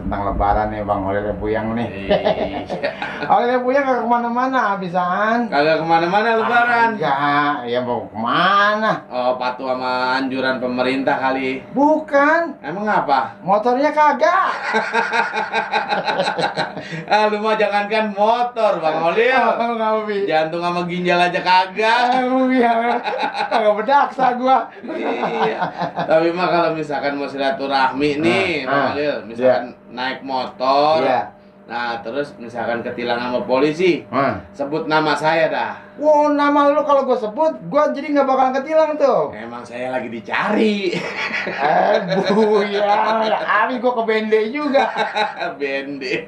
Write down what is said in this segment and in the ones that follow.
tentang lebaran nih Bang Holil Buyang nih. Iya. Holil Buyang gak kemana-mana habisan. Kagak kemana-mana lebaran. Enggak, ya mau kemana? Oh, patuh sama anjuran pemerintah kali. Bukan, Emang apa? motornya kagak. Ah, lu mah jangankan motor, Bang Holil. Nggak Bi. Jantung sama ginjal aja kagak. Iya, kagak bedaksa gua. Iya. Tapi mah kalau misalkan mau silaturahmi nih, Bang Holil, misalkan naik motor. Iya. Nah, terus misalkan ketilang sama polisi, Hah. sebut nama saya dah. Wow, nama lu kalau gua sebut, gua jadi nggak bakalan ketilang tuh. Emang saya lagi dicari. Buyang, abis gua ke Bende juga. Bende.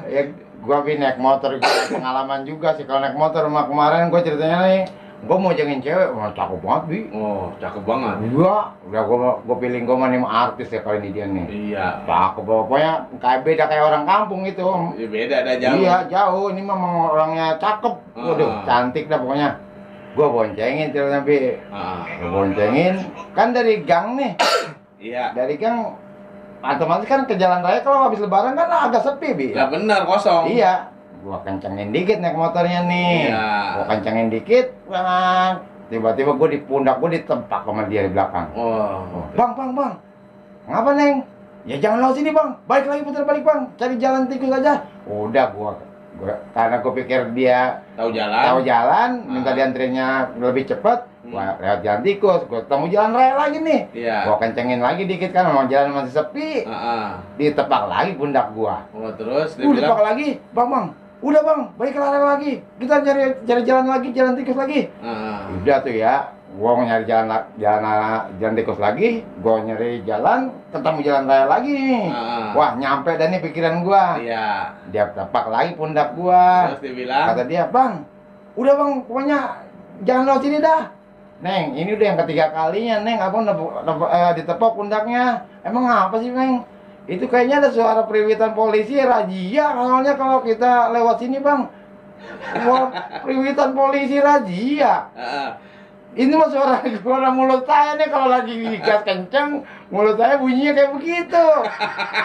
Ya, gua naik motor, gua ada pengalaman juga sih kalau naik motor. Sama kemarin gua ceritanya nih, gua mau jengin cewek, wah cakep banget Bi. Oh, cakep banget. Udah gua pilih gua mah nih artis ya kali ini dia nih. Iya. Cakep, pokoknya kayak beda kayak orang kampung itu. Ya, beda ada jauh. Iya jauh, ini mah orangnya cakep, waduh cantik dah pokoknya. Gua boncengin ceritanya Bi, gua boncengin, kan dari gang nih, Iya. dari gang otomatis kan ke jalan raya kalau habis lebaran kan agak sepi Bi. Ya benar, kosong. Iya, gua kencengin dikit naik motornya nih. Iya. Gua kencengin dikit, bang. Tiba-tiba gua di pundak gua ditempak sama dia di belakang. Oh. Bang, ngapa Neng? Ya jangan lewat sini bang, balik lagi putar balik bang, cari jalan tikus aja. Udah gua karena gua pikir dia Tahu jalan? minta diantrinnya lebih cepat. Gua lewat jalan tikus, gua ketemu jalan raya lagi nih. Iya. Gua kencengin lagi dikit kan, memang jalan masih sepi. Ditepak lagi pundak gua. Oh, terus dia Udah bilang, pak lagi, bang, udah bang, balik ke rel lagi, kita cari jalan lagi, jalan tikus lagi. Udah tuh ya, gua mau nyari jalan tikus lagi, gua nyari jalan, ketemu jalan raya lagi nih. Wah, nyampe dah nih pikiran gua. iya. Dia tepak lagi pundak gua. Terus dia bilang, Kata dia, bang, udah bang, pokoknya jangan lewat sini dah. Neng, ini udah yang ketiga kalinya, Neng, abang ditepok pundaknya. Emang apa sih, Neng? Itu kayaknya ada suara periwitan polisi razia soalnya kalau kita lewat sini bang. Wah, periwitan polisi razia. Ini mah suara mulut saya nih kalau lagi gas kenceng, mulut saya bunyinya kayak begitu.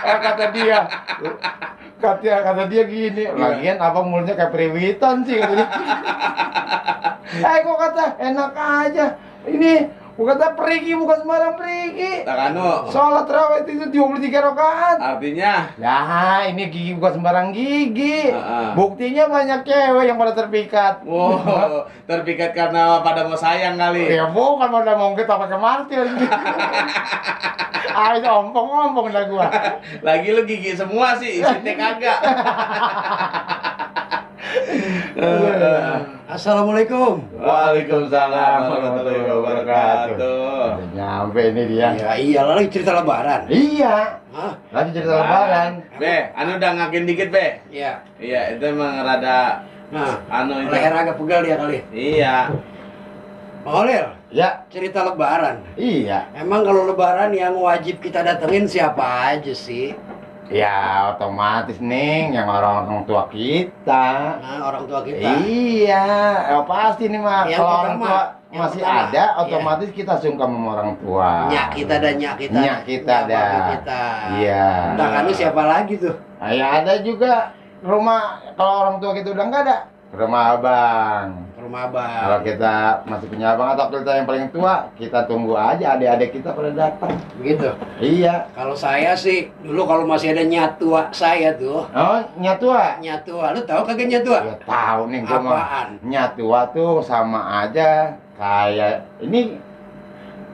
Kata dia, kata dia gini, lagian abang mulutnya kayak periwitan sih. Kok kata enak aja. Ini gua kata perigi bukan sembarang perigi. Takano. Sholat rawat itu 23 rakaat. Artinya, Nah, ini gigi bukan sembarang gigi. Buktinya banyak cewek yang pada terpikat. wow, terpikat karena pada mau sayang kali. Ya bukan pada mau kita pakai martil. Ah, itu ompong-ompong dah gua. Lagi lu gigi semua sih, isinya kagak. Assalamualaikum. Waalaikumsalam warahmatullahi wabarakatuh. Udah nyampe ini dia. Ya iyalah lagi cerita lebaran. Iya. Hah? Lagi cerita lebaran. Be, anu udah ngakin dikit, Be. Iya. Iya, itu emang rada Nah, anu itu. leher agak pegal dia kali. Iya. Bang Holil, Ya, cerita lebaran. iya. Emang kalau lebaran yang wajib kita datengin siapa aja sih? Ya, otomatis nih yang orang tua kita. Nah, orang tua kita. Iya, pasti nih mah Yang kalau orang pertama, tua yang masih pertama, ada, otomatis kita sungkem sama orang tua. Nyak kita dan nyak kita. Nyak kita Nyak dah. babe kita. Iya. Nah, kan siapa lagi tuh? Nah, ya ada juga rumah kalau orang tua kita udah nggak ada, rumah abang. Rumah abang. Kalau kita masih punya abang atau kita yang paling tua, kita tunggu aja adik-adik kita pada datang. Begitu. Iya. Kalau saya sih dulu kalau masih ada nyatua saya tuh. Oh, nyatua. Nyatua, lu tahu kagak nyatua? Ya tahu nih gua mah. Apaan? Nyatua tuh sama aja kayak ini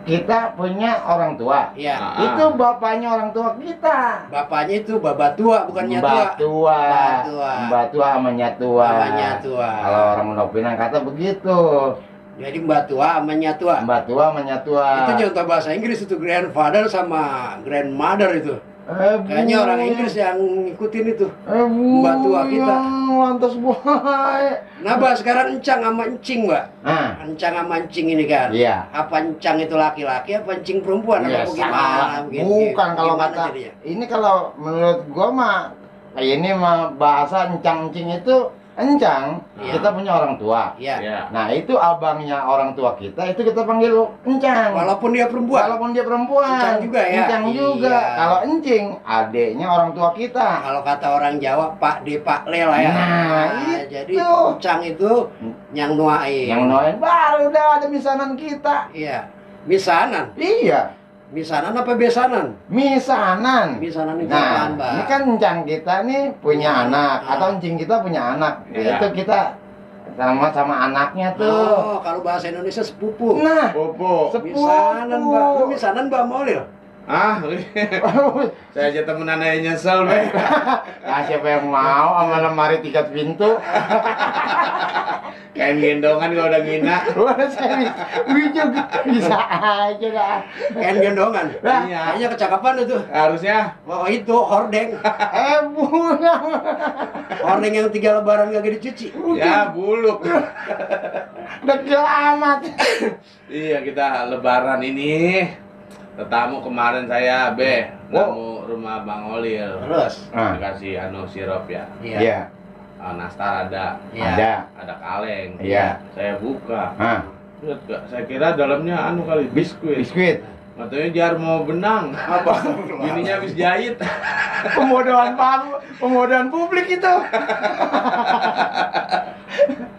kita punya orang tua. Iya. Itu bapaknya orang tua kita. Bapaknya itu baba tua, bukan nyatua. Mbak tua. Mbak tua. Mbak tua sama nyatua. Sama nyatua. Kalau orang Munda Pinang kata begitu. Jadi mbak tua sama nyatua. Mbak tua sama nyatua. Itu contoh bahasa Inggris itu grandfather sama grandmother itu. Kayaknya orang Inggris yang ngikutin itu. Mbak tua kita. Lantas buai. Nah, Mbak, sekarang encang sama encing, Mbak. Encang sama encing ini kan. Iya. Apa encang itu laki-laki, apa encing perempuan? Ya, Apa salah. gimana? Bukan kalau Gimana kata jadinya? ini kalau menurut gua mah ini mah bahasa encang-encing itu encang, Iya. kita punya orang tua. Iya. Ya. Nah, itu abangnya orang tua kita, itu kita panggil encang. Walaupun dia perempuan. Walaupun dia perempuan. Encang juga ya? Encang juga. Iya. Kalau encing, adeknya orang tua kita. Kalau kata orang Jawa, Pak D, Pak Le lah ya. Nah, jadi itu. ucang itu yang nuain. Yang noen baru udah ada misanan kita. Iya. Misanan. Iya, Misanan apa besanan? misanan. Misanan itu Nah, apaan, Mbak? ini kan encang kita nih punya anak Ah. atau encing kita punya anak. Iya. Itu kita sama anaknya tuh. Oh, kalau bahasa Indonesia sepupu. Nah, Popo. sepupu. Misanan, Mbak. Lu misanan Mbak Molil. Ah, saya aja temenan aja nyesel, Be. Nah, siapa yang mau sama lemari 3 pintu? Kain gendongan kalau udah ngina. Wah, saya bisa aja dah. Kain gendongan. Lah, Iya. Kayaknya kecakapan itu. Harusnya Oh, itu hordeng. Bunga. Hordeng yang 3 lebaran gak dicuci. ya buluk. Dekil amat. Iya, kita lebaran ini. Tetamu kemarin saya, Be, tamu rumah Bang Olil. Terus? Ah. Dikasih sirup ya. Iya, Nastar ada. Iya. ada. Kaleng. Iya. Saya buka. Ah, Lihat gak? Saya kira dalamnya kali biskuit. biskuit. Katanya jar mau benang. Apa? Bininya habis jahit. Pemodohan publik itu.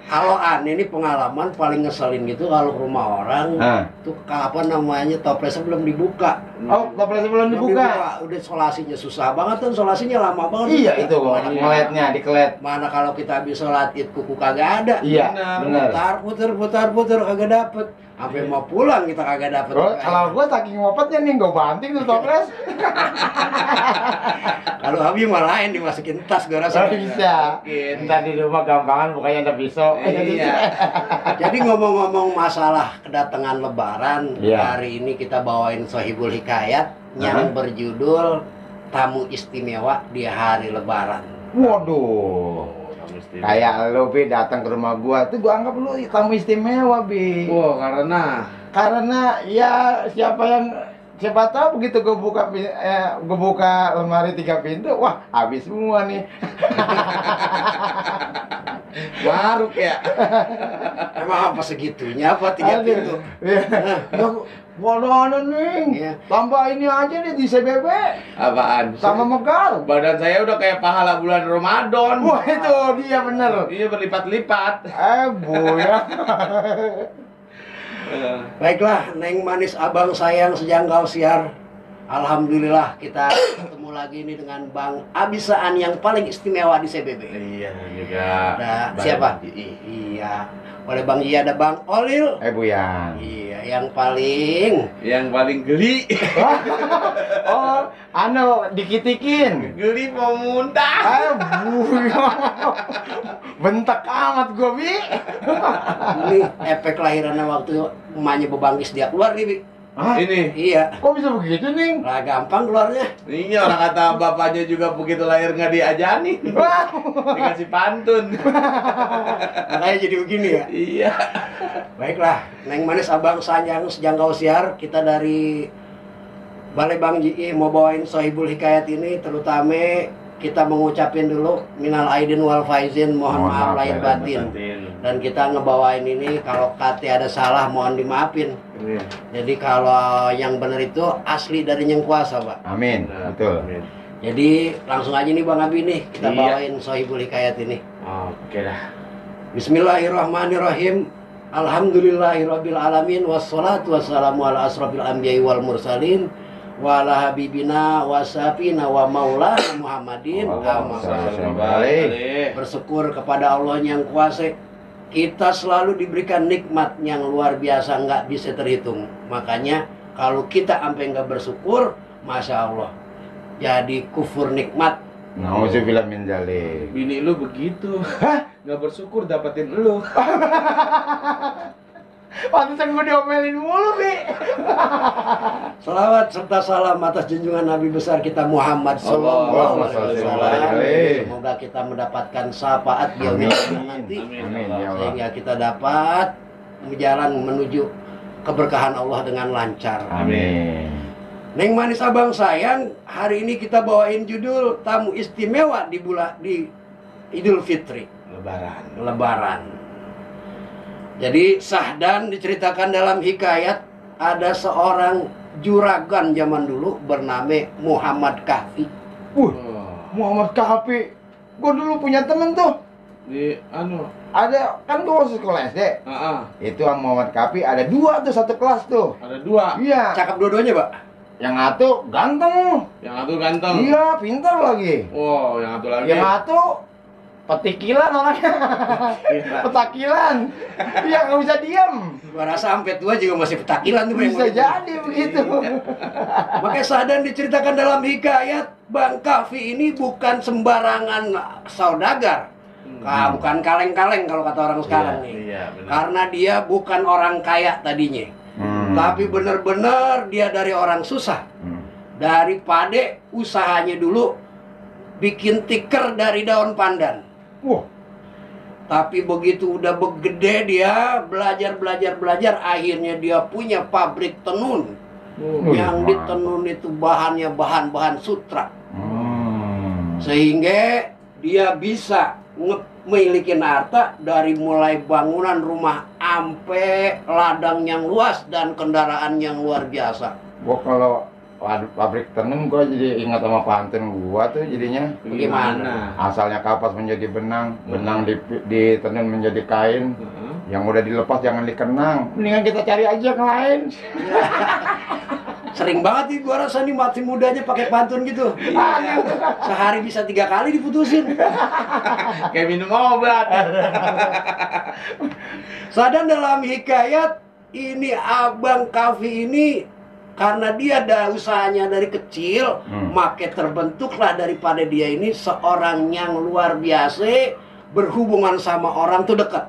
Kalau aneh ini pengalaman paling ngeselin gitu kalau ke rumah orang Ah. tuh apa namanya toplesnya belum dibuka. Oh, toplesnya belum dibuka. Udah solasinya susah banget kan, solasinya lama banget. Iya, itu ngeletnya dikelet. Mana kalau kita habis sholat id kuku kagak ada. Iya, benar. Putar kagak dapet. Sampai mau pulang kita kagak dapet. Bro, kalau gua saking ngopetnya nih, gua banting tuh toples. Kalau Abi mah lain dimasukin tas gua rasa. Oh, bisa. Mungkin. Ntar di rumah gampangan bukannya ada pisau. Iya. Jadi ngomong-ngomong masalah kedatangan lebaran, Iya. hari ini kita bawain Sohibul Hikayat yang berjudul Tamu Istimewa di Hari Lebaran. Waduh. Kayak lu Bi datang ke rumah gua tuh gua anggap lu tamu istimewa Bi. Wow, karena Ya siapa tahu begitu gua buka lemari 3 pintu, wah habis semua nih. maruk ya. Emang apa segitunya? Apa 3 pintu? Waduh nih. Iya. Tambah ini aja nih di CBB Apaan? sama Megal. Badan saya udah kayak pahala bulan Ramadan. Wah itu dia bener. Iya berlipat-lipat. Buya. Baiklah, Neng Manis Abang Sayang Sejangkau Siar. Alhamdulillah kita ketemu lagi ini dengan Bang Abisaan yang paling istimewa di CBB. Iya juga. Ada Bang siapa? Ji. Iya. Oleh Bang Ji ada Bang Olil. Buyan. Iya, yang paling Yang paling geli. Oh, dikitikin. Geli mau muntah. Buya. Bentak amat gua Bi. ini efek lahirannya waktu emaknya bebangkis dia keluar nih, Bi. Hah? Ini. Iya. Kok bisa begitu nih? Lah gampang keluarnya. Iya orang kata bapaknya juga begitu lahir nggak diajani. Dikasih pantun. Makanya jadi begini ya. Iya. Baiklah, Neng Manis Abang Sayang Sejangkau Siar, kita dari Balai Bang Ji mau bawain Sohibul Hikayat ini, terutama kita mengucapin dulu minal aidin wal faizin, mohon maaf lahir batin. Dan kita ngebawain ini kalau kata ada salah mohon dimaafin. Iya. Jadi kalau yang benar itu asli dari Yang Kuasa, Pak. Amin. Betul. Amin. Jadi langsung aja nih Bang Abi nih, kita Iya. bawain Sohibul Hikayat ini. Oke dah. Bismillahirrahmanirrahim. Alhamdulillahirabbil alamin wassalatu wassalamu ala asrofil anbiya'i wal mursalin wa ala habibina wa safina wa maulana Muhammadin. Amma ba'du. Bersyukur kepada Allah yang kuasa. Kita selalu diberikan nikmat yang luar biasa, nggak bisa terhitung. Makanya kalau kita sampai nggak bersyukur, masya Allah, jadi kufur nikmat. Nauzubillah min dzalik. Bini lu begitu. Nggak bersyukur dapetin lu. Pantesan gue diomelin mulu, Bi. Salawat serta salam atas junjungan Nabi besar kita Muhammad Sallallahu Alaihi Wasallam. Semoga kita mendapatkan syafaat di yaumil kiamat nanti, Amin ya Allah. sehingga kita dapat berjalan menuju keberkahan Allah dengan lancar. Amin. Neng Manis Abang Sayang, hari ini kita bawain judul Tamu Istimewa di Idul Fitri. Lebaran. Jadi Sahdan diceritakan dalam hikayat ada seorang juragan zaman dulu bernama Muhammad Kahfi. Wuh, Muhammad Kahfi. Gue dulu punya temen tuh. Di Ada, kan gue masih sekolah SD. Itu sama Muhammad Kahfi ada 2 tuh satu kelas tuh. Ada 2. Iya. Cakep dua-duanya, Pak. Yang satu ganteng. Yang satu ganteng. Iya, pintar lagi. Wow, yang satu lagi. Yang satu petikilan orangnya. Petakilan. Iya, nggak bisa diam. Gua rasa sampai tua juga masih petakilan tuh. Bisa jadi begitu. Makanya Sahdan diceritakan dalam hikayat Bang Kahfi ini bukan sembarangan saudagar. Bukan kaleng-kaleng kalau kata orang sekarang nih. Iya, benar. Karena dia bukan orang kaya tadinya. Tapi benar-benar dia dari orang susah. Daripada usahanya dulu bikin tikar dari daun pandan. Wah, Tapi begitu udah begede dia belajar, akhirnya dia punya pabrik tenun. Yang ditenun itu bahannya bahan-bahan sutra. Sehingga dia bisa memiliki harta dari mulai bangunan rumah ampe ladang yang luas dan kendaraan yang luar biasa. gua kalau pabrik tenun gua jadi ingat sama pantun gua tuh jadinya. Bagaimana? Asalnya kapas menjadi benang, benang ditenun menjadi kain. Yang udah dilepas jangan dikenang. Mendingan kita cari aja yang lain. Sering banget nih gua rasa nih mati mudanya pakai pantun gitu. Sehari bisa 3 kali diputusin. Kayak minum obat. Sadar dalam hikayat ini Abang Kahfi ini karena dia ada usahanya dari kecil, maka terbentuklah daripada dia ini seorang yang luar biasa berhubungan sama orang tuh dekat.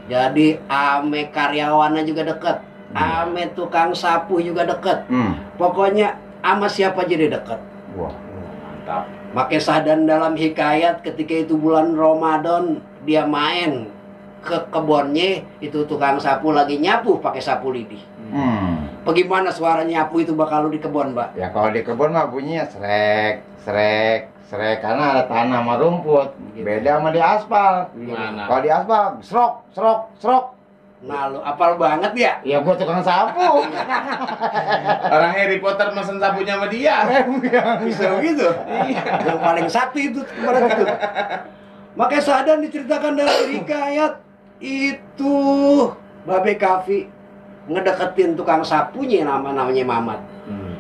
Jadi ame karyawannya juga dekat, ame tukang sapu juga dekat. Pokoknya ama siapa jadi dekat. Wah, Mantap. Maka Sahdan dalam hikayat ketika itu bulan Ramadan dia main ke kebunnya, itu tukang sapu lagi nyapu pakai sapu lidi. Bagaimana suara nyapu itu bakal lu di kebun, Mbak? Ya kalau di kebun mah bunyinya srek, srek, srek karena ada tanah sama rumput. Beda sama di aspal. Gimana? Kalau di aspal, serok, serok, serok. Nah, lu apal banget ya? Ya gua tukang sapu. Orang Harry Potter mesen sapunya sama dia. Bisa begitu? Yang paling sakti itu kemarin itu. Makanya Sahdan diceritakan dalam hikayat itu Babe Kahfi ngedeketin tukang sapunya namanya Mamat.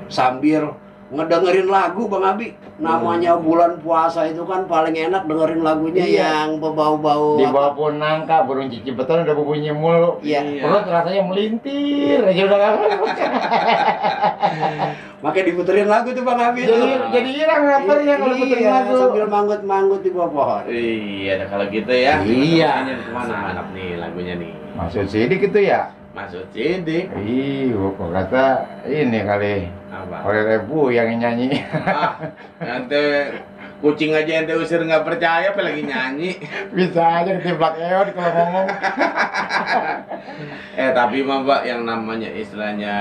Sambil ngedengerin lagu Bang Abi. Namanya bulan puasa itu kan paling enak dengerin lagunya yang berbau-bau Di bawah pohon nangka, burung cici beton udah berbunyi mulu. Iya. Perut rasanya melintir aja udah gak. Makanya diputerin lagu tuh Bang Abi tuh. Jadi irang rapernya kalau puterin lagu. Sambil manggut-manggut di bawah pohon. Iya, kalau gitu ya. Iya. Kemana mantap nih lagunya nih. Maksud sidik itu ya? Masuk CD. Kok kata ini kali. Apa? Oleh Rebu yang nyanyi. Ente kucing aja ente usir nggak percaya, apa lagi nyanyi? Bisa aja ketiplak eon kalau ngomong. Tapi mah Mbak, yang namanya istilahnya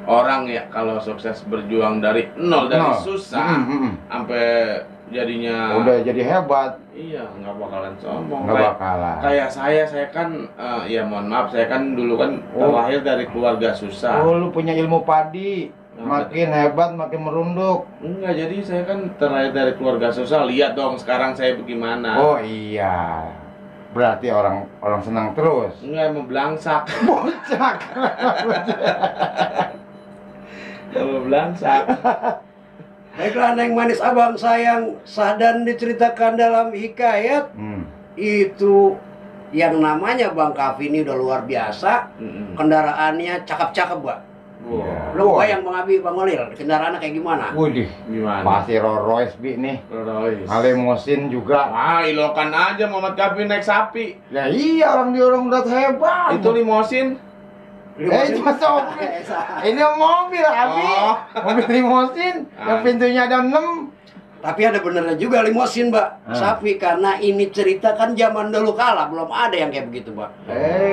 orang ya kalau sukses berjuang dari nol, dari susah sampai jadinya udah jadi hebat. Iya, nggak bakalan sombong. Nggak bakalan. Kayak saya kan ya mohon maaf, saya kan dulu kan terlahir dari keluarga susah. Oh, lu punya ilmu padi. Makin hebat, makin merunduk. Enggak, jadi saya kan terlahir dari keluarga susah. Lihat dong sekarang saya bagaimana. Oh iya. Berarti orang senang terus. Enggak, mau belangsak. Bocak. Mau belangsak. Baiklah Neng Manis Abang sayang, Sahdan diceritakan dalam hikayat itu yang namanya Bang Kahfi ini udah luar biasa. Kendaraannya cakep-cakep, Mbak. Wow. Lo bayang Bang Abi, Bang Olil, kendaraannya kayak gimana? Widih, Gimana? pasti Rolls Royce bi nih. Royce. Alemosin juga. Ilokan aja Muhammad Kahfi naik sapi. Ya iya, orang dia orang udah hebat. Itu limosin. Itu mobil. Ini mobil, Abi. Oh. Mobil limosin yang pintunya ada 6. Tapi ada benernya juga limosin, Mbak. Sapi, karena ini cerita kan zaman dulu kala belum ada yang kayak begitu, Mbak.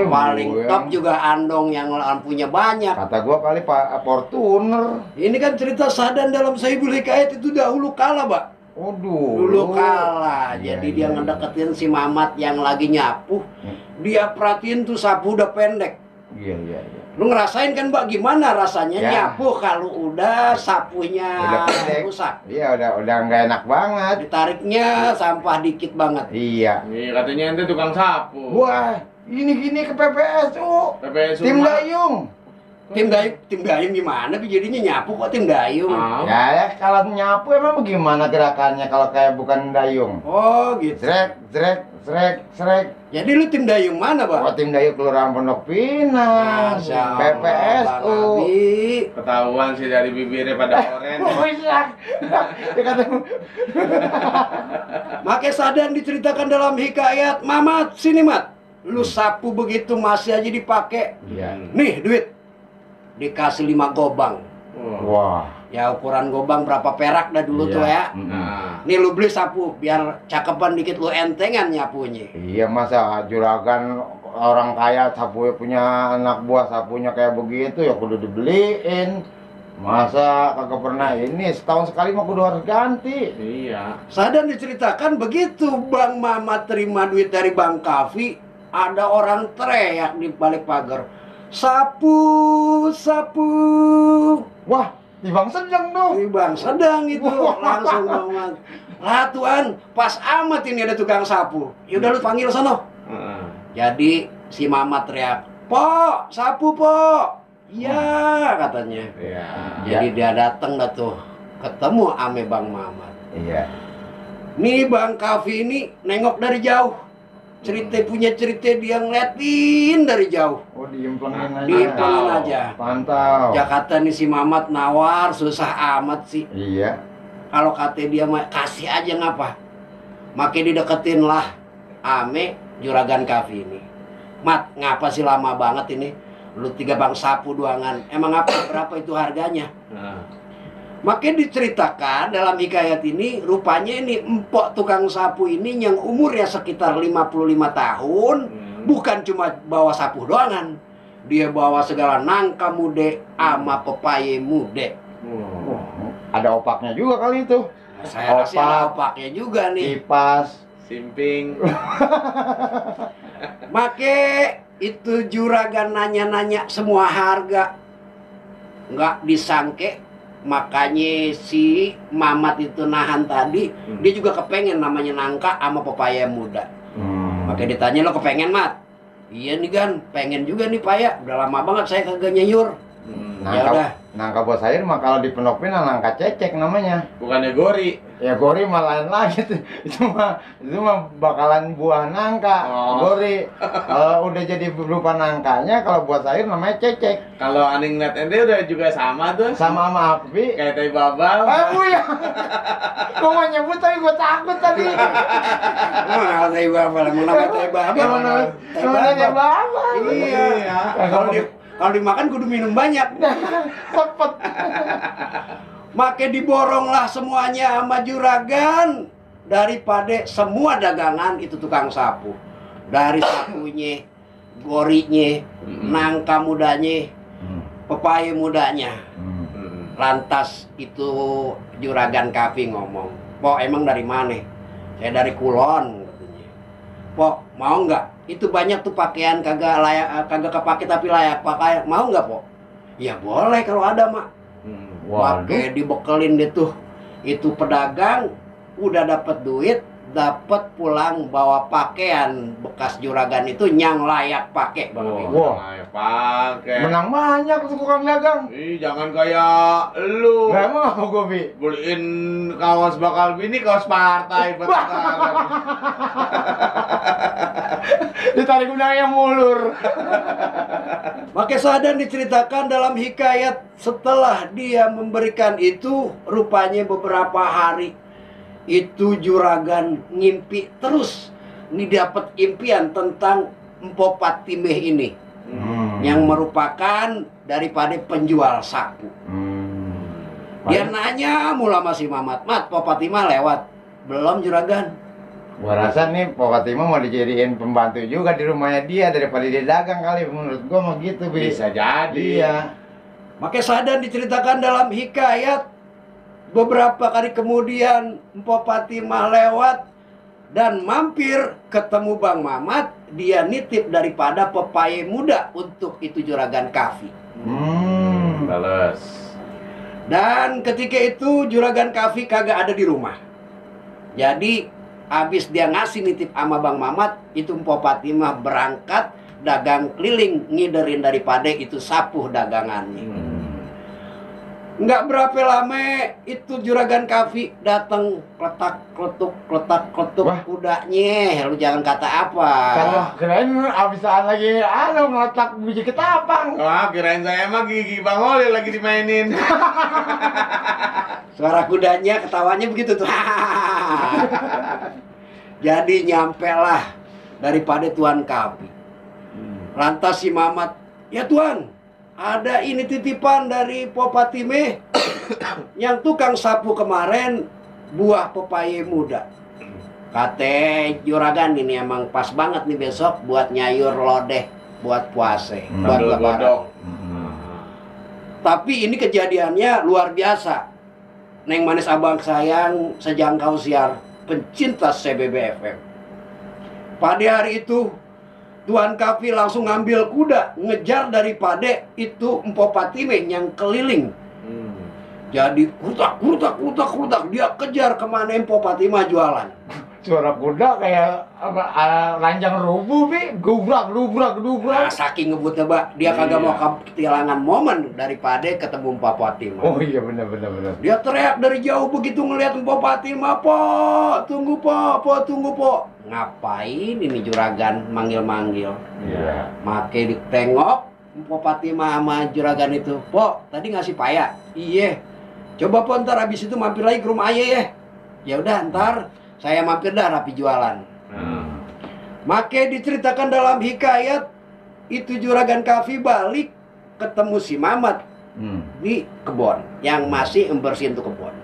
Paling top juga andong yang lampunya banyak. Kata gua kali Pak Fortuner. Ini kan cerita Sahdan dalam Sahibul Hikayat itu dahulu kala, Mbak. Dulu kalah. Iya, Jadi iya, dia iya. ngedeketin si Mamat yang lagi nyapu. Dia perhatiin tuh sapu udah pendek. Iya, iya, iya. Lu ngerasain kan Mbak gimana rasanya Ya. nyapu kalau udah sapunya Udah pendek. rusak. Iya, udah nggak enak banget. Ditariknya sampah dikit banget. Iya. Nih katanya ente tukang sapu. Wah, gini ke PPSU. PPSU Tim mah. Dayung. Tim gayung gimana? Jadinya nyapu kok tim gayung. Ah. Ya, kalau nyapu emang bagaimana gerakannya kalau kayak bukan dayung? Oh gitu. Srek. Jadi lu tim dayung mana, Oh, Bang? tim Dayung Kelurahan Pondok Pinang. Masya Allah, PPSU. Bang Abi. Ketahuan sih dari bibirnya pada oren. Oh, iya. Dia kata, Make Sadan diceritakan dalam hikayat, Mamat, sini Mat. Lu sapu begitu masih aja dipakai. iya. Nih duit. Dikasih 5 gobang. Wah. Wah. Ya ukuran gobang berapa perak dah dulu Iya. tuh ya. Nah, Nih lu beli sapu biar cakepan dikit lu entengan nyapunya. Iya, masa juragan orang kaya sapu punya anak buah sapunya kayak begitu ya kudu dibeliin. Masa kagak pernah ini setahun sekali mah kudu harus ganti. iya. Sadan diceritakan begitu Bang Mamat terima duit dari Bang Kafi, ada orang teriak di balik pagar. Sapu. Wah, di Bang Sedang tuh. Ini Bang sedang itu langsung ngomong. Lah Tuan, pas amat ini ada tukang sapu. Yaudah lu panggil sono. Heeh. Jadi si Mamat teriak, "Po, sapu po." Iya katanya. Iya. Jadi dia datang dah tuh, ketemu ame Bang Mamat. Iya. Nih Bang Kafi ini nengok dari jauh. Punya cerita dia ngeliatin dari jauh. Oh, diimplengin aja. Diimplengin aja. Pantau. Jakarta nih si Mamat nawar susah amat sih. Iya. Kalau kata dia mah kasih aja ngapa. Makin dideketin lah ame juragan Kafi ini. Mat, ngapa sih lama banget ini? Lu 3 bang sapu doangan. Emang apa berapa itu harganya? Nah. Makin diceritakan dalam hikayat ini, rupanya ini empok tukang sapu ini yang umurnya sekitar 55 tahun, bukan cuma bawa sapu doangan. Dia bawa segala nangka mude ama pepaye mude. Wah. Ada opaknya juga kali itu. Saya rasa ada opaknya juga nih. Kipas. Simping. Make itu juragan nanya-nanya semua harga. Nggak disangke. Makanya si Mamat itu nahan tadi, dia juga kepengen namanya nangka sama pepaya muda. Makanya ditanya, lo kepengen Mat? Iya nih Gan, pengen juga nih paya. Udah lama banget saya kagak nyayur. Ya udah. Nangka buat sayur mah kalau di Pondok Pinang nangka cecek namanya. Bukannya gori. Ya gori mah lain lagi tuh. Itu mah bakalan buah nangka. Oh. Gori. Kalau udah jadi berupa nangkanya, kalau buat sayur namanya cecek. Kalau aning net ente udah juga sama tuh. Sama api. Kayak tai babal. Bu ya. Gua mau nyebut tapi gua takut tadi. Nah, teh babal, emang namanya teh babal. Namanya teh babal. Iya. Kalau dimakan kudu minum banyak. Cepet. Make diboronglah semuanya sama juragan. Daripada semua dagangan itu tukang sapu. Dari sapunya, gorinya, nangka mudanya, pepaya mudanya. Lantas itu juragan Kafi ngomong, "Pok, emang dari mana?" "Saya dari Kulon," katanya. "Pok, mau nggak? Itu banyak tuh pakaian kagak kepake tapi layak pakai. Mau nggak, Pok?" "Ya boleh kalau ada, Mak." Pakai dibekelin deh tuh. Itu pedagang udah dapat duit, dapat pulang bawa pakaian bekas juragan itu yang layak pakai, Bang. Wah. Pakai. Menang banyak tuh tukang dagang. Ih, jangan kayak lu. Lah emang apa gua, Bi? Beliin kaos bakal bini, kaos partai buat sekarang. Ditarik unangnya mulur. Make Sadan diceritakan dalam hikayat setelah dia memberikan itu, rupanya beberapa hari itu juragan ngimpi terus. Ini dapat impian tentang Empo Patimeh ini yang merupakan daripada penjual sapu. Dia nanya mula masih Mamat, "Mat, Empo Patimah lewat?" "Belum juragan." Gua rasa nih Pak Fatima mau dijadiin pembantu juga di rumahnya dia daripada dia dagang kali, menurut gua mah gitu, Bi. Bisa jadi. Iya. Make Sadan diceritakan dalam hikayat Beberapa kali kemudian Mpok Fatimah lewat dan mampir ketemu Bang Mamat. Dia nitip daripada pepaya muda untuk itu Juragan Kafi. Balas. Dan ketika itu Juragan Kafi kagak ada di rumah. Jadi habis dia ngasih nitip sama Bang Mamat, itu Mpok Fatimah berangkat dagang keliling ngiderin daripada itu sapuh dagangannya. Nggak berapa lama itu Juragan Kafi datang kletak kletuk Wah. kudanya. Lu jangan kata apa. Kalau kirain abisan lagi ngeletak biji ketapang. Wah, kirain saya mah gigi Bang Holil lagi dimainin. Suara kudanya ketawanya begitu tuh. Jadi nyampe lah daripada Tuan Kafi. Lantas si Mamat, ya Tuan, ada ini titipan dari Mpok Fatimah yang tukang sapu kemarin, buah pepaya muda. Kata Juragan, ini emang pas banget nih besok buat nyayur lodeh, buat puasa, buat Sambil lebaran. godok. Tapi ini kejadiannya luar biasa. Neng manis abang sayang, sejangkau siar, pencinta CBBFM. Pada hari itu Tuan Kafi langsung ngambil kuda, ngejar daripada itu Mpok Fatimah yang keliling. Jadi kutak, dia kejar kemana Mpok Fatimah jualan. Suara kuda kayak ranjang rubuh, Bi. Gubrak. Nah, saking ngebutnya, Mbak, dia kagak mau kehilangan momen daripada ketemu Mpok Fatimah. Oh iya, benar. Dia teriak dari jauh begitu ngelihat Mpok Fatimah, "Po, tunggu Po, tunggu Po." Ngapain ini Juragan manggil-manggil? Iya. Make ditengok Mpok Fatimah sama Juragan itu, "Po, tadi ngasih paya?" "Iya." "Coba Po, ntar habis itu mampir lagi ke rumah ayah ya." "Ya udah, ntar saya mampir dah rapi jualan." Make diceritakan dalam hikayat itu Juragan Kafi balik ketemu si Mamat di kebun yang masih membersihin tuh kebun.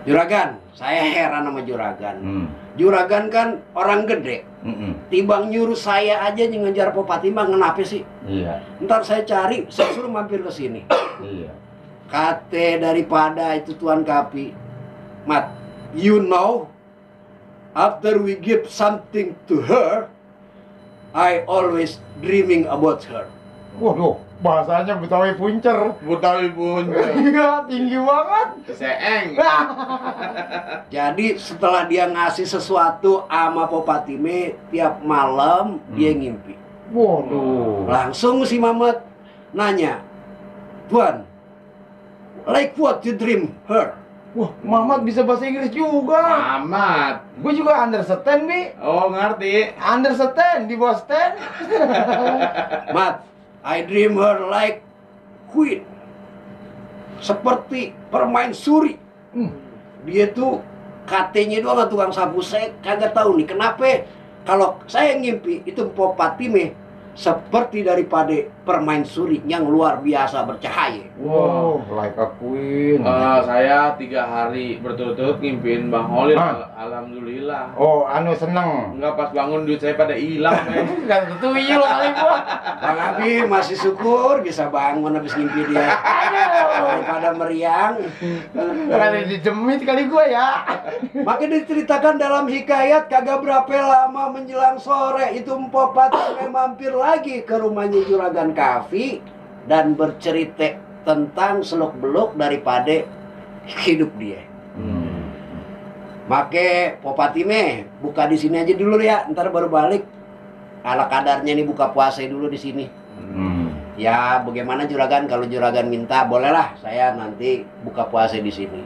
Juragan, saya heran sama Juragan. Juragan kan orang gede. Timbang nyuruh saya aja ngejar Mpok Fatimah, kenapa sih? Iya. Ntar saya cari, saya suruh mampir ke sini. Iya. Kate daripada itu Tuan Kapi, Mat, you know, after we give something to her, I always dreaming about her. Waduh, bahasanya Betawi puncer. Butawi pun. Iya, tinggi banget. Seeng. Jadi setelah dia ngasih sesuatu sama Mpok Fatimah, tiap malam dia ngimpi. Waduh. Langsung si Mamat nanya, "Tuan, like what you dream her?" Wah, Mamat bisa bahasa Inggris juga. Amat. Gue juga understand, Bi. Oh, ngerti. Understand di Boston. "Mat, I dream her like queen, seperti permaisuri." Dia tuh katanya doang tukang sapu. Saya kagak tahu nih kenapa kalau saya ngimpi itu Mpok Fatimah seperti daripada permaisuri yang luar biasa bercahaya. Wow, like a queen. Saya 3 hari berturut-turut ngimpiin Bang Holil. Alhamdulillah. Oh, seneng. Enggak, pas bangun duit saya pada hilang, men. Gak tuyul kali gua. Bang Abi masih syukur bisa bangun habis ngimpi dia. Daripada meriang. Kali dijemit kali gua ya. Maka diceritakan dalam hikayat kagak berapa lama menjelang sore itu Mpok Fatimah mampir lagi ke rumahnya Juragan Kafi dan bercerita tentang seluk-beluk daripada hidup dia. Make Mpok Fatimah buka di sini aja dulu ya, ntar baru balik. Ala kadarnya nih buka puasa dulu di sini. Ya bagaimana Juragan, kalau Juragan minta bolehlah saya nanti buka puasa di sini.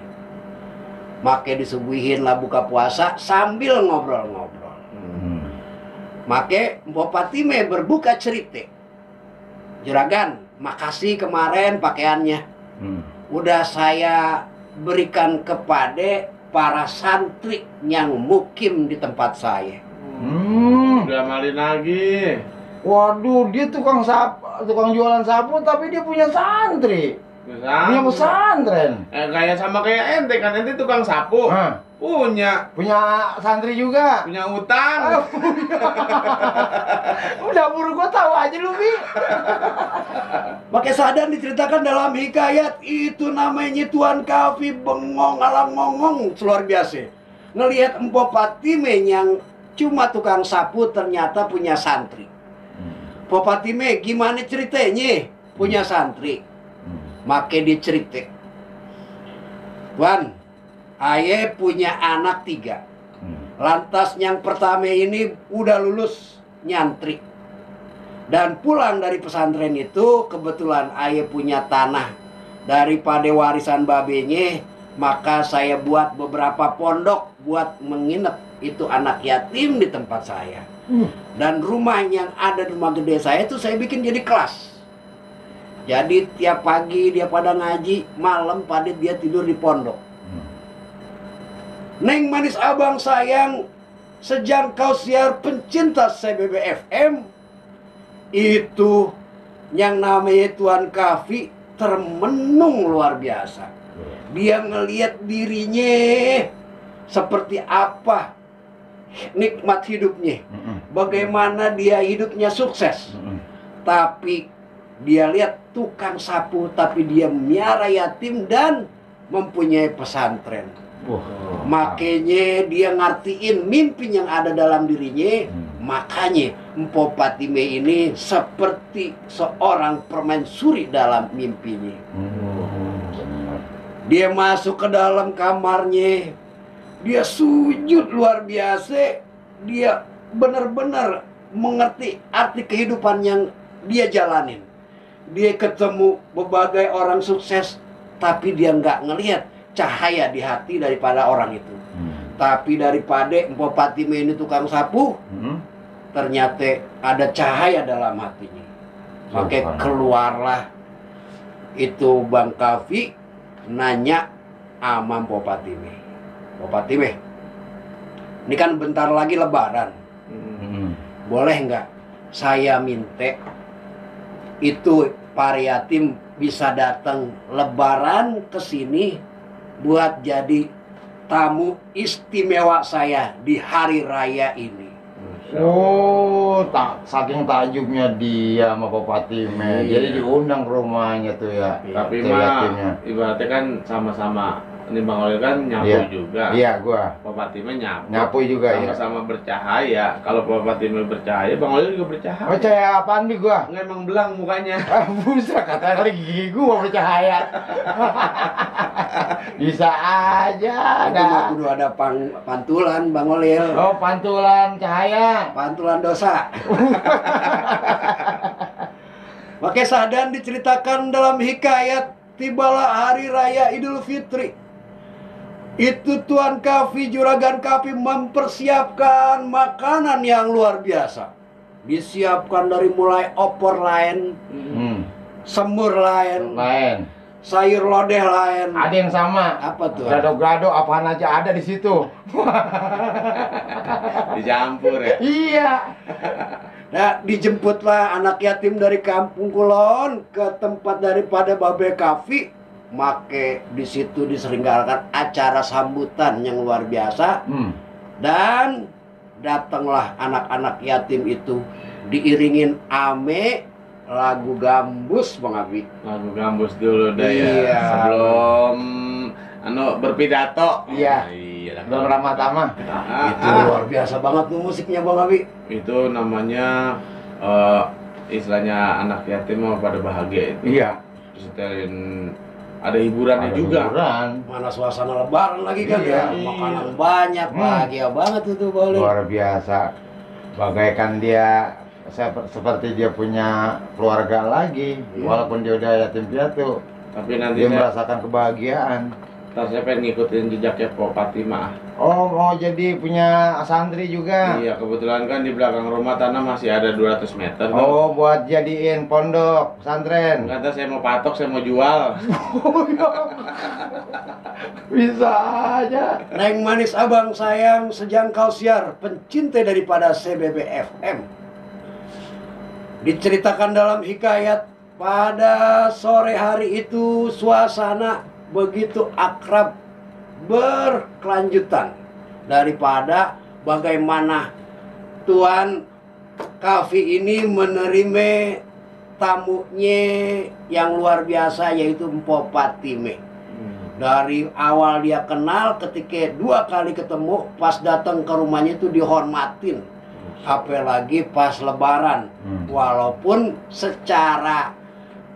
Make disuguhin lah buka puasa sambil ngobrol-ngobrol. Make Mpok Fatimah berbuka cerita, "Juragan, makasih kemarin pakaiannya. Udah saya berikan kepada para santri yang mukim di tempat saya." Udah malin lagi. Waduh, dia tukang jualan sapu tapi dia punya santri. Punya pesantren. Kayak sama kayak ente kan, ente tukang sapu. Hah. Punya Santri juga. punya utang. Udah buru gua tahu aja lu, Bi. Pakai sadar diceritakan dalam hikayat itu namanya Tuan Kafi bengong alang ngongong luar biasa. Ngelihat Empo Patime yang cuma tukang sapu ternyata punya santri. Empo Patime gimana ceritanya punya santri? Make dicerita. Tuan, Aye punya anak 3. Lantas yang pertama ini udah lulus nyantri. Dan pulang dari pesantren itu kebetulan Aye punya tanah daripada warisan babenya, maka saya buat beberapa pondok buat menginap itu anak yatim di tempat saya. Dan rumah yang ada di rumah gede saya itu saya bikin jadi kelas. Jadi tiap pagi dia pada ngaji, malam pada dia tidur di pondok. Neng manis abang sayang, sejangkau siar pencinta CBBFM, itu yang namanya Tuan Kafi termenung luar biasa. Dia ngelihat dirinya seperti apa nikmat hidupnya, bagaimana dia hidupnya sukses. Tapi dia lihat tukang sapu, tapi dia miara yatim dan mempunyai pesantren. Makanya dia ngertiin mimpi yang ada dalam dirinya. Makanya Empo Patime ini seperti seorang permaisuri dalam mimpinya. Dia masuk ke dalam kamarnya, dia sujud luar biasa. Dia benar-benar mengerti arti kehidupan yang dia jalanin. Dia ketemu berbagai orang sukses, tapi dia nggak ngelihat cahaya di hati daripada orang itu. Tapi daripada Empo Patime ini tukang sapu, ternyata ada cahaya dalam hatinya. Maka keluarlah itu Bang Kafi nanya sama Empo Patime. Empo Patime, ini kan bentar lagi Lebaran. Boleh nggak saya minta itu para yatim bisa datang Lebaran ke sini buat jadi tamu istimewa saya di hari raya ini. Oh, saking takjubnya dia sama Pak Patime. Jadi diundang ke rumahnya tuh ya. Tapi tuh mah yatimnya. ibaratnya kan sama-sama. Ini Bang Olil kan nyapu Iya. juga. Iya, gua Pak Patime nyapu. nyapu juga ya. Sama-sama bercahaya. Kalau Pak Patime bercahaya, Bang Olil juga bercahaya. Percaya apaan nih gua? Nggak, emang belang mukanya. Buset, kata kali gigi gua bercahaya. Bisa aja. Itu mah kudu ada pantulan Bang Olil. Oh, pantulan cahaya. Pantulan dosa. Maka Sahdan diceritakan dalam hikayat tibalah hari raya Idul Fitri. Itu Tuan Kafi, Juragan Kafi mempersiapkan makanan yang luar biasa. Disiapkan dari mulai opor lain, semur lain, sayur lodeh lain. Ada yang sama. Apa tuh? Gado-gado apaan aja ada di situ. Dicampur ya. Iya. Nah, dijemputlah anak yatim dari kampung Kulon ke tempat daripada Babe Kafi. Make di situ diselenggarakan acara sambutan yang luar biasa. Dan datanglah anak-anak yatim itu diiringin ame lagu gambus Bang Abi. Lagu gambus dulu deh Iya. ya. Sebelum berpidato. Iya. Iya. Belum ramah tamah. Itu luar biasa banget tuh musiknya Bang Abi. Itu namanya istilahnya anak yatim mau pada bahagia itu. Iya. Setelin ada hiburannya Ada juga. hiburan. Mana suasana lebaran lagi kan Iya. ya. Makanan banyak, bahagia banget itu boleh. Luar biasa. Bagaikan dia seperti dia punya keluarga lagi, walaupun dia udah yatim piatu. Tapi nanti Dia merasakan kebahagiaan. ntar saya pengen ngikutin jejaknya Pak Patimah. Oh, mau jadi punya santri juga? Iya, kebetulan kan di belakang rumah tanah masih ada 200 meter. Oh, buat jadiin pondok pesantren. Kata saya mau patok, saya mau jual. Bisa aja. Neng manis abang sayang sejangkau siar pencinta daripada CBBFM. Diceritakan dalam hikayat pada sore hari itu suasana begitu akrab, berkelanjutan daripada bagaimana Tuan Kafi ini menerima tamunya yang luar biasa, yaitu Mpok Patime. Dari awal dia kenal, ketika 2 kali ketemu, pas datang ke rumahnya itu dihormatin, apalagi pas lebaran. Walaupun secara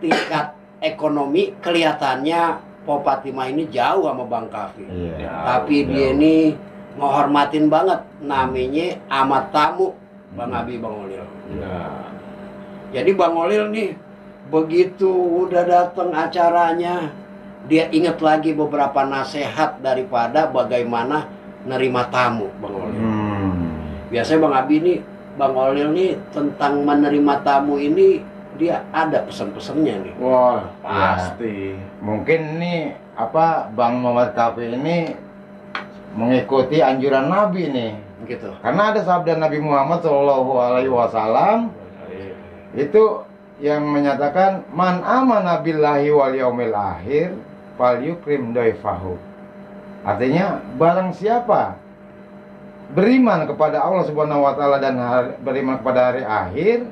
tingkat ekonomi kelihatannya Mpok Patime ini jauh sama Bang Kafi, tapi dia ini menghormatin banget, namanya amat tamu Bang Abi, Bang Olil. Jadi Bang Olil nih begitu udah datang acaranya, dia ingat lagi beberapa nasihat daripada bagaimana nerima tamu, Bang Olil. Biasanya Bang Abi nih, Bang Olil nih tentang menerima tamu ini dia ada pesan-pesannya nih. Wah, pasti. Mungkin nih apa Bang Muhammad Kafi ini mengikuti anjuran Nabi nih. Gitu. Karena ada sabda Nabi Muhammad SAW itu yang menyatakan man amana billahi wal yaumil akhir fal yukrim daifahu. Artinya barang siapa beriman kepada Allah Subhanahu wa taala dan beriman kepada hari akhir,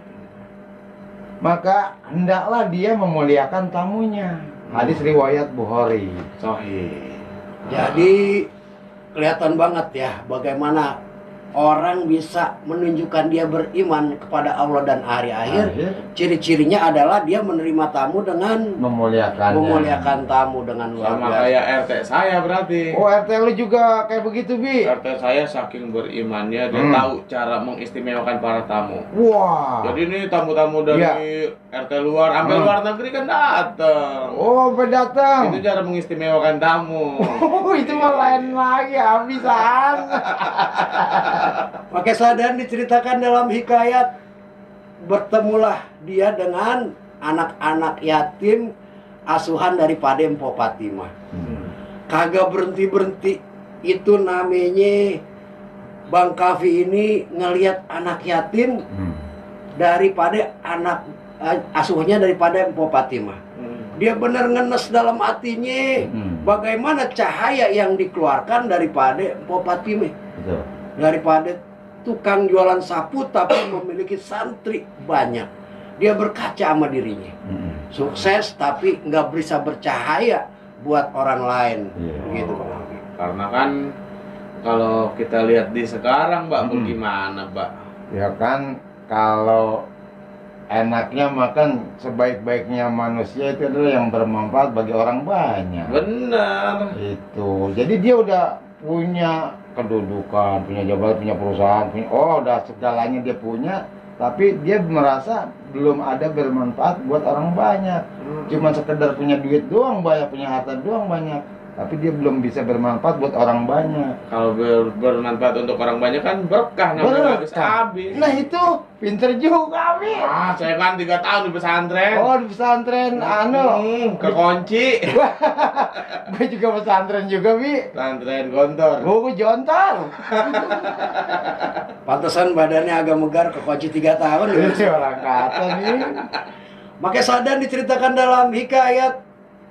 maka hendaklah dia memuliakan tamunya. Hadis riwayat Bukhari. Sahih. Jadi kelihatan banget ya bagaimana orang bisa menunjukkan dia beriman kepada Allah dan hari akhir. Ciri-cirinya adalah dia menerima tamu dengan memuliakan tamu dengan luar Sama biasa. kayak RT saya berarti. Oh, RT lu juga kayak begitu, Bi? RT saya saking berimannya, dia tahu cara mengistimewakan para tamu. Wah. Jadi ini tamu-tamu dari RT luar, sampai luar negeri kan datang. Oh, datang. Itu cara mengistimewakan tamu. Oh, itu mah lain lagi, habisan. Maka Sadan diceritakan dalam hikayat, bertemulah dia dengan anak-anak yatim asuhan daripada Mpok Patime. Kagak berhenti-berhenti, itu namanya Bang Kafi ini ngelihat anak yatim daripada anak asuhnya daripada Mpok Patime. Dia benar ngenes dalam hatinya bagaimana cahaya yang dikeluarkan daripada Mpok Patime. Daripada tukang jualan sapu tapi memiliki santri banyak, dia berkaca sama dirinya. Sukses tapi nggak bisa bercahaya buat orang lain. Begitu, Bang. Karena kan kalau kita lihat di sekarang, Mbak, bagaimana, Mbak? Ya kan, kalau enaknya makan sebaik-baiknya manusia itu adalah yang bermanfaat bagi orang banyak. Benar. Itu. Jadi dia udah punya kedudukan, punya jabatan, punya perusahaan, udah segalanya dia punya, tapi dia merasa belum ada bermanfaat buat orang banyak. Cuma sekedar punya duit doang banyak, punya harta doang banyak, tapi dia belum bisa bermanfaat buat orang banyak. Kalau bermanfaat untuk orang banyak kan berkah, namanya habis-habis. Nah itu pinter juga, Bi. Saya kan 3 tahun di pesantren. Oh, di pesantren, kekunci. Gue juga pesantren juga, Bi. Pesantren Gontor. Gue jontor. Pantesan badannya agak megar, kekunci 3 tahun. Orang kata nih. Maka Sadan diceritakan dalam hikayat,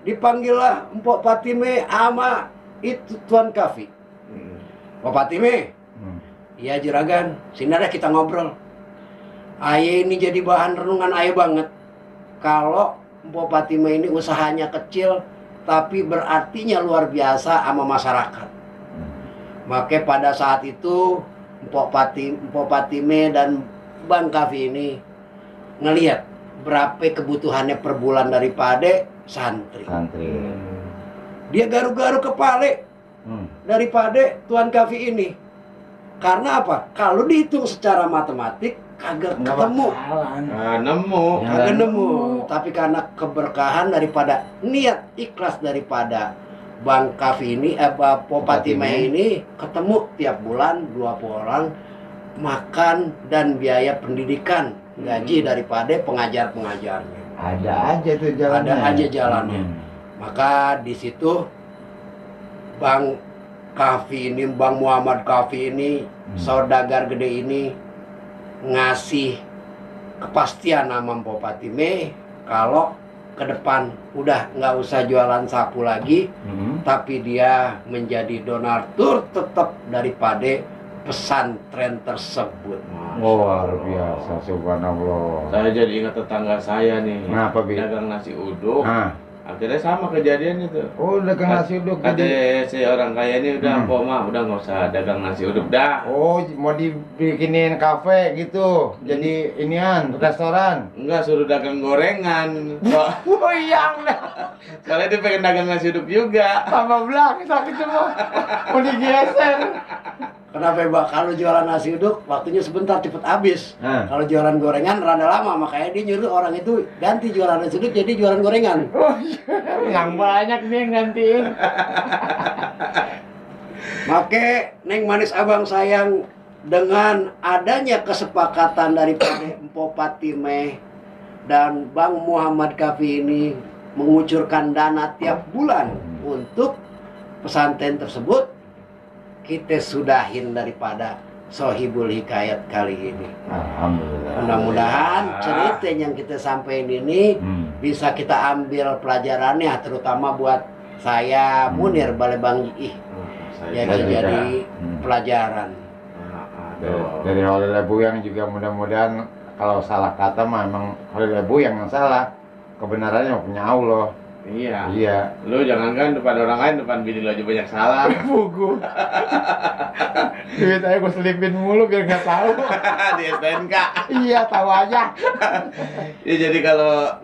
dipanggillah Mpok Patime ama itu Tuan Kafi. Mpok Patime, iya juragan, sini ada kita ngobrol. Aye ini jadi bahan renungan aye banget. Kalau Mpok Patime ini usahanya kecil, tapi berartinya luar biasa sama masyarakat. Maka pada saat itu Mpok Patime dan Bang Kafi ini ngelihat berapa kebutuhannya per bulan daripada santri. Dia garu-garu kepala daripada Tuan Kafi ini. Karena apa? Kalau dihitung secara matematik kagak ketemu. Kagak nemu. Tapi karena keberkahan daripada niat ikhlas daripada Bang Kafi ini, Mpok Patime ini, ketemu tiap bulan 20 orang makan dan biaya pendidikan, gaji daripada pengajar-pengajarnya. Ada aja tuh jalannya. Ada aja jalannya. Maka di situ Bang Kafi ini, Bang Muhammad Kafi ini, saudagar gede ini ngasih kepastian nama Mpok Patime kalau ke depan udah nggak usah jualan sapu lagi, tapi dia menjadi donatur tetap daripada pesantren tersebut. Luar biasa, subhanallah. Saya jadi ingat tetangga saya nih. Kenapa, Bi? Dagang nasi uduk. Ah. Akhirnya sama kejadian itu. Oh, dagang nasi uduk Kata jadi. si orang kaya ini udah, Pok mah udah nggak usah dagang nasi uduk dah. Oh, mau dibikinin kafe gitu. Jadi inian, restoran. Enggak, suruh dagang gorengan. Oh, iya. Soalnya dia pengen dagang nasi uduk juga. Tambah belakang sakit semua. Mau digeser. Kenapa Mbak? Kalau jualan nasi uduk waktunya sebentar cepet habis. Kalau jualan gorengan rada lama, makanya dia nyuruh orang itu ganti jualan nasi uduk jadi jualan gorengan. Oh, yang banyak nih yang gantiin. Make Neng Manis Abang Sayang, dengan adanya kesepakatan daripada Empo Patime dan Bang Muhammad Kafi ini mengucurkan dana tiap bulan untuk pesantren tersebut, kita sudahin daripada Sohibul Hikayat kali ini. Alhamdulillah. Mudah-mudahan cerita yang kita sampaikan ini bisa kita ambil pelajarannya, terutama buat saya Munir Balebang Ih. Saya Jadi juga. jadi pelajaran. Dari Holil Lebu yang juga mudah-mudahan kalau salah kata mah emang Holil Lebu yang salah. Kebenarannya punya Allah. Iya. Iya. Lu jangankan depan orang lain, depan bini lu aja banyak salah. Buku. Duit aja gue selipin mulu biar nggak tahu. Di STNK. Iya, tahu aja. Ya, jadi kalau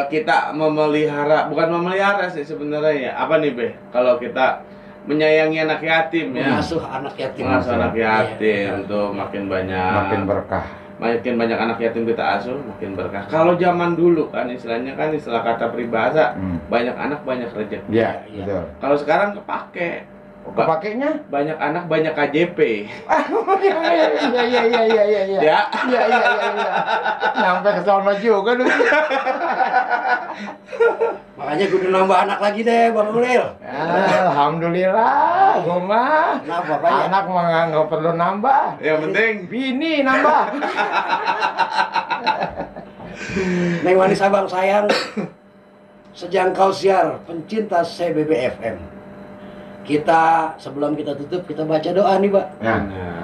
kita memelihara, bukan memelihara sih sebenarnya ya. Apa nih, Be? Kalau kita menyayangi anak yatim ya. Mengasuh anak yatim. Mengasuh anak yatim Iya. untuk makin banyak. Makin berkah. Makin banyak anak yatim kita asuh, makin berkah. Kalau zaman dulu kan istilahnya kan istilah kata peribahasa, banyak anak banyak rezeki. Iya, Iya. betul. Kalau sekarang kepake. Kepakainya? Banyak anak banyak KJP. Iya, iya, iya, iya, iya, iya, iya. Ya. Iya, iya, iya, iya. Nyampe ke sono juga dulu. Makanya kudu nambah anak lagi deh, Bang Ulil. Alhamdulillah, gua mah. Kenapa banyak? Anak mah nggak perlu nambah. Yang penting Bini nambah. Neng Manis Abang Sayang, sejangkau siar pencinta CBB FM. Kita sebelum kita tutup kita baca doa nih, Pak. Ya,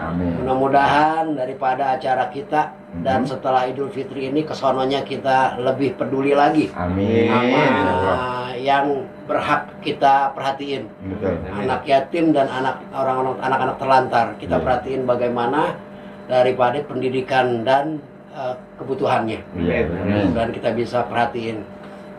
amin. Mudah-mudahan daripada acara kita dan setelah Idul Fitri ini kesononya kita lebih peduli lagi Amin. sama yang berhak kita perhatiin. Betul. Anak yatim dan anak-anak terlantar kita Iya. perhatiin bagaimana daripada pendidikan dan kebutuhannya. Iya, amin. Dan kita bisa perhatiin.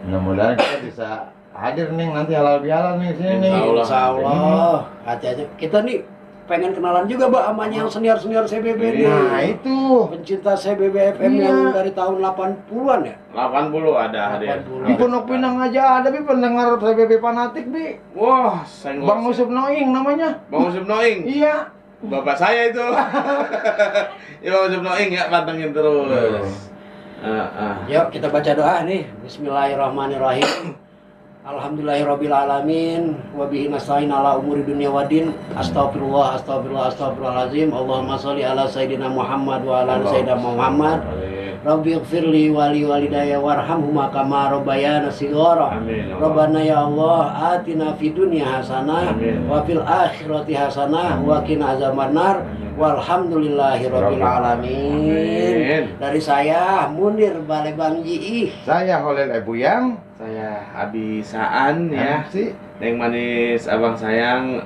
Mudah-mudahan kita bisa hadir nih nanti halal bihalal nih sini nih. Insya Allah. Hati-hati. Kita nih pengen kenalan juga, Mbak, sama yang senior-senior CBB nih. Nah, itu. Pencinta CBB FM Iya. yang dari tahun 80-an ya? 80 ada hadir. 80. Di Pondok Pinang aja ada Bi pendengar PBB fanatik Bi. Wah, saya Bang Yusuf Noing namanya. Bang Yusuf Noing. Iya. Bapak saya itu. Ya Bang Yusuf Noing ya, pantengin terus. Yuk kita baca doa nih. Bismillahirrahmanirrahim. Alhamdulillahirrabbilalamin. Wabihi nasta'in ala umuri dunia wadin. Astagfirullah, astagfirullah, astagfirullahaladzim. Allahumma sholli ala Sayyidina Muhammad wa ala ali Sayyidina Muhammad. Rabbi ighfirli wali walidayya warhamhuma kama rabbayana shighara. Amin. Rabbana ya Allah atina fid dunya hasanah Amin. wa fil akhirati hasanah wa qina azabannar. Walhamdulillahirabbil alamin. Amin. Dari saya Munir Balebang Ji. Saya Holil Ebuyang. Saya Abisaan ya. sih. Neng Manis Abang Sayang,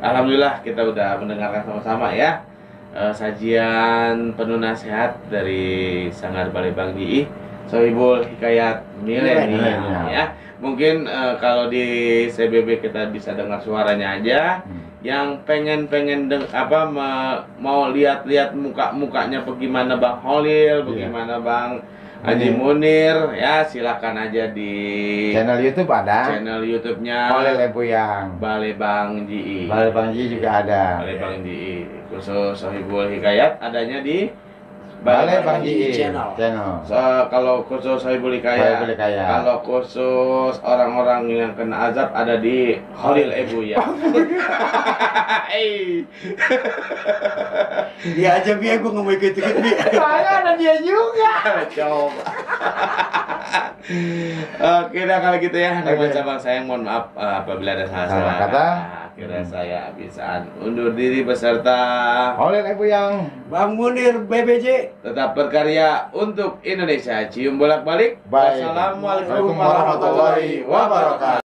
alhamdulillah kita udah mendengarkan sama-sama ya sajian penuh nasihat dari Sanggar Balebang Ji, Sohibul Hikayat Milenial ya. Mungkin kalau di CBB kita bisa dengar suaranya aja. Yang pengen mau lihat-lihat mukanya bagaimana Bang Holil, bagaimana Bang Haji Munir, ya silakan aja di Channel YouTube ada. channel YouTube-nya Holil Ebuyang. Balebang Ji. Balebang Ji juga ada. Balebang Ji. Khusus Sohibul Hikayat adanya di Balai Bang Ji Channel. Kalau khusus Sohibul Hikayah, kalau khusus orang-orang yang kena azab ada di Khalil Ebu ya. Dia aja biar gue nggak mau ikut-ikut dia. Saya ada dia juga. Coba. Oke dah kalau gitu ya. Nama cabang saya mohon maaf apabila ada salah-salah kata. Akhirnya saya bisa undur diri beserta Oleh Ibu yang Bang Munir BBJ. tetap berkarya untuk Indonesia. Cium bolak-balik. Baik. Wassalamualaikum warahmatullahi wabarakatuh.